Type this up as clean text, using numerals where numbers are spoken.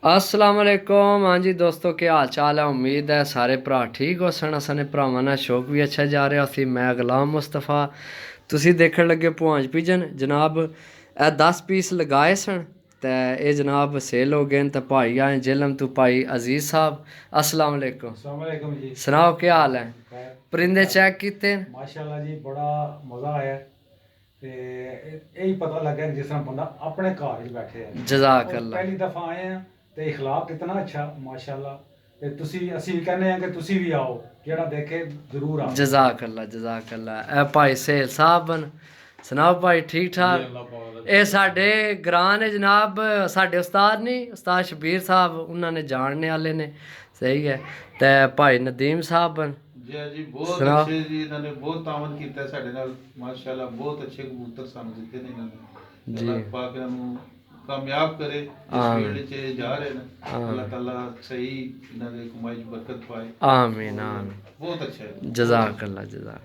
अस्सलाम वालेकुम। हाँ जी दोस्तों, क्या हाल चाल है। उम्मीद है सारे भरा ठीक हो सन। असने भरावां नाल शौक भी अच्छा जा रहा सी। मैं गुलाम मुस्तफा, तुसी देखण लगे पुआंच पिजन जनाब। ए 10 पीस लगाए सन ते ये जनाब सेल हो गए ते भाई आए जिलम तू भाई अजीज साहब। अस्सलाम वालेकुम। अस्सलाम वालेकुम जी। सुनाओ क्या हाल है। खैर ठीक परिंदे ठाक। चेक कीते। माशाल्लाह जी, बड़ा मज़ा आया ते यही पता लग्गा कि जिस तरह बंदा अपने घर च बैठे है। जजाक और अल्लाह। पहली दफ़ा आए हैं ते इखलाक कितना अच्छा माशाल्लाह। ते तुसी असी भी कहने हैं कि तुसी भी आओ, जेड़ा देखे जरूर आवे। जजाक अल्लाह जजाक अल्लाह। ए भाई सेल साहब बन। सुनाओ भाई ठीक जी ठाक। अल्लाह पाक ਇਹ ਸਾਡੇ ਗ੍ਰਾਂ ਨੇ ਜਨਾਬ, ਸਾਡੇ ਉਸਤਾਦ ਨਹੀਂ, ਉਸਤਾਦ ਸ਼ਬੀਰ ਸਾਹਿਬ, ਉਹਨਾਂ ਨੇ ਜਾਣਨੇ ਵਾਲੇ ਨੇ। ਸਹੀ ਹੈ। ਤੇ ਭਾਈ ਨਦੀਮ ਸਾਹਿਬ ਬਨ। जी हाँ जी, बहुत ਸੁਣਾਓ। अच्छे जी। इन्होंने बहुत तावन किया साढ़े नाल माशाल्लाह। बहुत अच्छे कबूतर सानू दिते ने इन्होंने। जी अल्लाह पाक इन्होंने कामयाब करे जिस आमीन फील्ड च जा रहे हैं। अल्लाह आमीन ताला सही इन्होंने कमाई च बरकत पाए। आमीन और आमीन। बहुत अच्छा है, बहुत जजाक अच्छा। अल्लाह जजाक।